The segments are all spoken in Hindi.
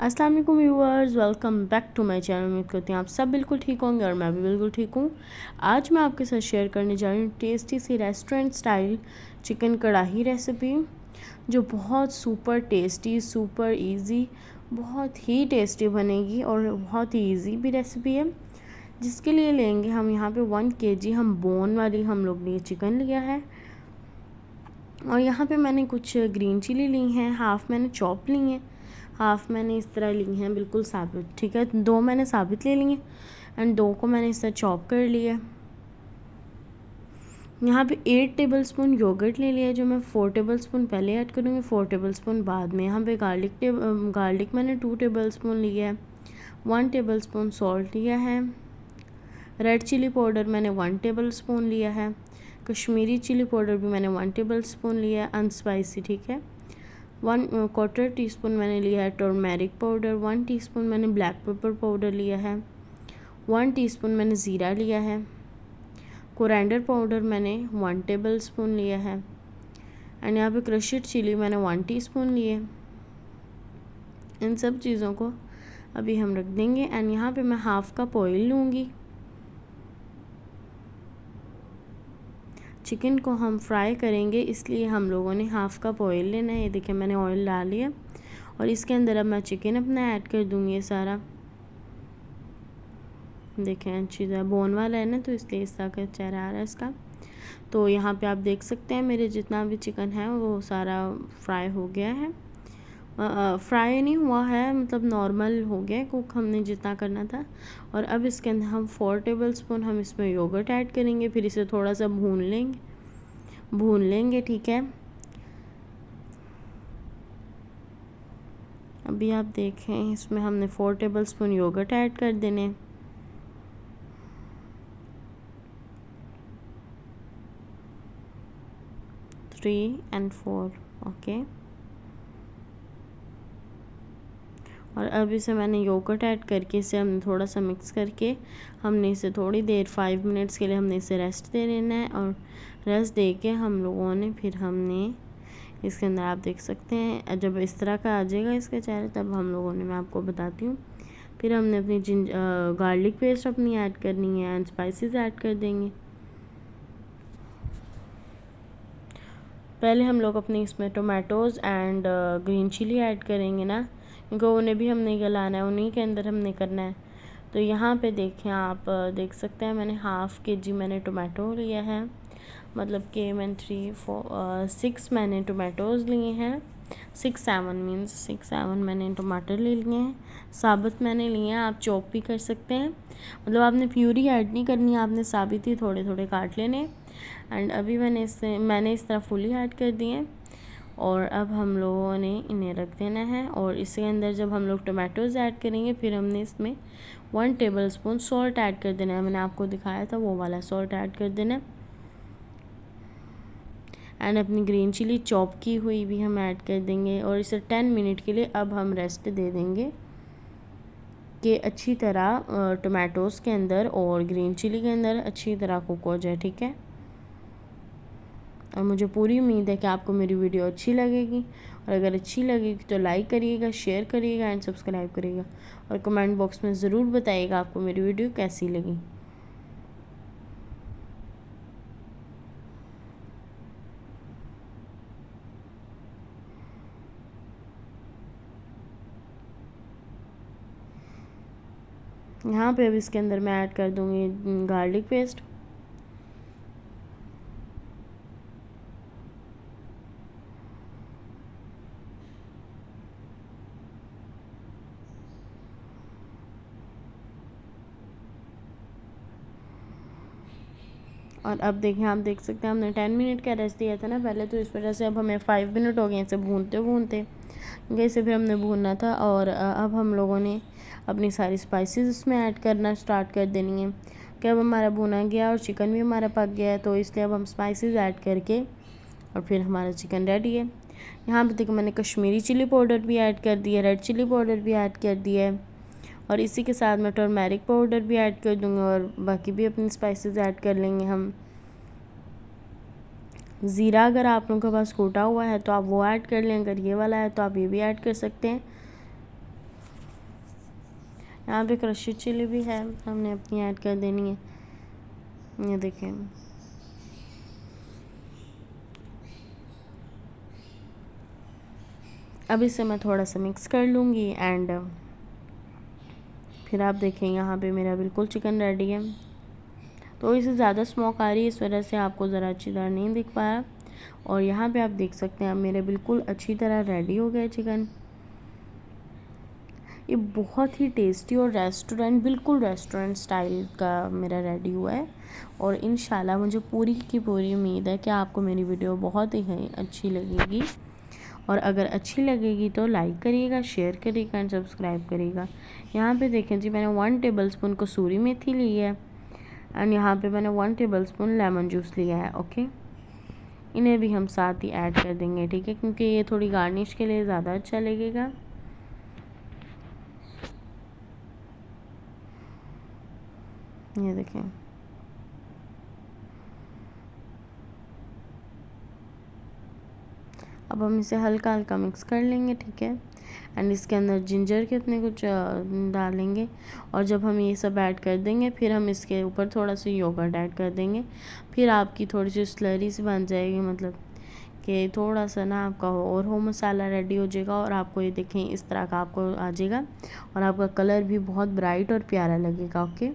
अस्सलाम वालेकुम viewers, welcome back to my channel. उम्मीद करती हूँ आप सब बिल्कुल ठीक होंगे और मैं भी बिल्कुल ठीक हूँ। आज मैं आपके साथ शेयर करने जा रही हूँ टेस्टी सी रेस्टोरेंट स्टाइल चिकन कढ़ाई रेसिपी, जो बहुत सुपर टेस्टी, सुपर इजी, बहुत ही टेस्टी बनेगी और बहुत ही इजी भी रेसिपी है। जिसके लिए लेंगे हम यहाँ पे 1 kg हम बोन वाली हम लोग ने चिकन लिया है। और यहाँ पे मैंने कुछ ग्रीन चिली ली हैं, हाफ़ मैंने चॉप ली हैं, हाफ़ मैंने इस तरह ली हैं बिल्कुल साबित। ठीक है, 2 मैंने साबित ले ली हैं एंड 2 को मैंने इस तरह चॉप कर लिया। यहाँ पे 8 टेबलस्पून योगर्ट ले लिया, जो मैं 4 टेबलस्पून पहले ऐड करूँगी, 4 टेबलस्पून बाद में। यहाँ पे गार्लिक मैंने 2 टेबलस्पून लिया है, 1 टेबलस्पून सॉल्ट लिया है, रेड चिली पाउडर मैंने 1 टेबलस्पून लिया है, कश्मीरी चिली पाउडर भी मैंने 1 टेबलस्पून लिया है अनस्पाइसी। ठीक है, 1/4 टीस्पून मैंने लिया है टर्मेरिक पाउडर, 1 टीस्पून मैंने ब्लैक पेपर पाउडर लिया है, 1 टीस्पून मैंने ज़ीरा लिया है, कोरिएंडर पाउडर मैंने 1 टेबलस्पून लिया है एंड यहाँ पे क्रश्ड चिली मैंने 1 टीस्पून लिए। इन सब चीज़ों को अभी हम रख देंगे एंड यहाँ पे मैं हाफ़ कप ऑयल लूँगी। चिकन को हम फ्राई करेंगे, इसलिए हम लोगों ने हाफ़ कप ऑयल लेना है। ये देखिए मैंने ऑयल डाल लिया और इसके अंदर अब मैं चिकन अपना ऐड कर दूँगी। ये सारा देखें अच्छी तरह बोन वाला है ना, तो इसलिए इस तरह का चेहरा आ रहा है इसका। तो यहाँ पे आप देख सकते हैं मेरे जितना भी चिकन है वो सारा फ्राई हो गया है। फ्राई नहीं हुआ है, मतलब नॉर्मल हो गया कुक, हमने जितना करना था। और अब इसके अंदर हम 4 टेबलस्पून हम इसमें योगर्ट ऐड करेंगे, फिर इसे थोड़ा सा भून लेंगे। ठीक है, अभी आप देखें इसमें हमने 4 टेबलस्पून योगर्ट ऐड कर देने। Three and 4 okay. और अब इसे मैंने योगर्ट ऐड करके इसे हमने थोड़ा सा मिक्स करके हमने इसे थोड़ी देर 5 मिनट्स के लिए हमने इसे रेस्ट दे लेना है। और रेस्ट दे के हम लोगों ने फिर हमने इसके अंदर आप देख सकते हैं जब इस तरह का आ जाएगा इसका चेहरा, तब हम लोगों ने, मैं आपको बताती हूँ, फिर हमने अपनी गार्लिक पेस्ट अपनी ऐड करनी है एंड स्पाइसेस ऐड कर देंगे। पहले हम लोग अपनी इसमें tomatoes and green chilli add करेंगे ना, क्योंकि उन्हें भी हमने गलाना है, उन्हीं के अंदर हमने करना है। तो यहाँ पे देखें आप देख सकते हैं मैंने हाफ़ kg मैंने टोमेटो लिया है, मतलब कि मैंने 6 मैंने टोमेटोज़ लिए हैं, 6-7 मैंने टमाटर ले लिए हैं, साबुत मैंने लिए हैं, आप चॉप भी कर सकते हैं, मतलब आपने प्यूरी ऐड नहीं करनी है, आपने साबित ही थोड़े थोड़े काट लेने। एंड अभी मैंने इस तरह फुली ऐड कर दिए और अब हम लोगों ने इन्हें रख देना है। और इसके अंदर जब हम लोग टमाटोज़ ऐड करेंगे फिर हमने इसमें 1 टेबलस्पून सॉल्ट ऐड कर देना है, मैंने आपको दिखाया था वो वाला सॉल्ट ऐड कर देना है। एंड अपनी ग्रीन चिली चॉप की हुई भी हम ऐड कर देंगे और इसे 10 मिनट के लिए अब हम रेस्ट दे देंगे कि अच्छी तरह टमाटोज़ के अंदर और ग्रीन चिली के अंदर अच्छी तरह कुक हो जाए। ठीक है, और मुझे पूरी उम्मीद है कि आपको मेरी वीडियो अच्छी लगेगी, और अगर अच्छी लगेगी तो लाइक करिएगा, शेयर करिएगा एंड सब्सक्राइब करिएगा, और कमेंट बॉक्स में ज़रूर बताइएगा आपको मेरी वीडियो कैसी लगी। यहाँ पे अब इसके अंदर मैं ऐड कर दूँगी गार्लिक पेस्ट। और अब देखें, आप देख सकते हैं हमने 10 मिनट का रेस्ट दिया था ना पहले, तो इस वजह से अब हमें 5 मिनट हो गए इसे भूनते क्योंकि इसे फिर हमने भूनना था। और अब हम लोगों ने अपनी सारी स्पाइसेस इसमें ऐड करना स्टार्ट कर देनी है कि अब हमारा भुना गया और चिकन भी हमारा पक गया है, तो इसलिए अब हम स्पाइसेस ऐड करके और फिर हमारा चिकन रेडी है। यहाँ पे देखो मैंने कश्मीरी चिली पाउडर भी ऐड कर दिया, रेड चिली पाउडर भी ऐड कर दिया है, और इसी के साथ मैं टर्मेरिक पाउडर भी ऐड कर दूँगी और बाकी भी अपनी स्पाइसेस ऐड कर लेंगे हम। ज़ीरा अगर आप लोगों के पास कूटा हुआ है तो आप वो ऐड कर लें, अगर ये वाला है तो आप ये भी ऐड कर सकते हैं। यहाँ पे क्रशेड चिली भी है, हमने अपनी ऐड कर देनी है। ये देखें, अब इसे मैं थोड़ा सा मिक्स कर लूँगी एंड फिर आप देखें यहाँ पे मेरा बिल्कुल चिकन रेडी है। तो इसे ज़्यादा स्मोक आ रही है, इस वजह से आपको ज़रा अच्छी तरह नहीं दिख पाया। और यहाँ पे आप देख सकते हैं अब मेरे बिल्कुल अच्छी तरह रेडी हो गया चिकन। ये बहुत ही टेस्टी और बिल्कुल रेस्टोरेंट स्टाइल का मेरा रेडी हुआ है। और इंशाल्लाह मुझे पूरी की पूरी उम्मीद है कि आपको मेरी वीडियो बहुत ही अच्छी लगेगी। और अगर अच्छी लगेगी तो लाइक करिएगा, शेयर करिएगा एंड सब्सक्राइब करिएगा। यहाँ पे देखें जी, मैंने 1 टेबलस्पून कसूरी मेथी ली है एंड यहाँ पे मैंने 1 टेबलस्पून लेमन जूस लिया है। ओके, इन्हें भी हम साथ ही ऐड कर देंगे, ठीक है, क्योंकि ये थोड़ी गार्निश के लिए ज़्यादा अच्छा लगेगा। ये देखें, अब हम इसे हल्का हल्का मिक्स कर लेंगे, ठीक है। एंड इसके अंदर जिंजर के इतने कुछ डालेंगे। और जब हम ये सब ऐड कर देंगे फिर हम इसके ऊपर थोड़ा सा योगर्ट ऐड कर देंगे। फिर आपकी थोड़ी सी स्लरी सी बन जाएगी, मतलब कि थोड़ा सा ना आपका और हो मसाला रेडी हो जाएगा। और आपको ये देखें इस तरह का आपको आ जाएगा और आपका कलर भी बहुत ब्राइट और प्यारा लगेगा। ओके,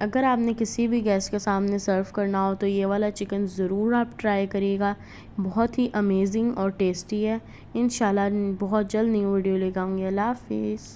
अगर आपने किसी भी गेस्ट के सामने सर्व करना हो तो ये वाला चिकन ज़रूर आप ट्राई करिएगा, बहुत ही अमेजिंग और टेस्टी है। इंशाल्लाह बहुत जल्द न्यू वीडियो लेकर आऊँगी। अल्लाह हाफिज़।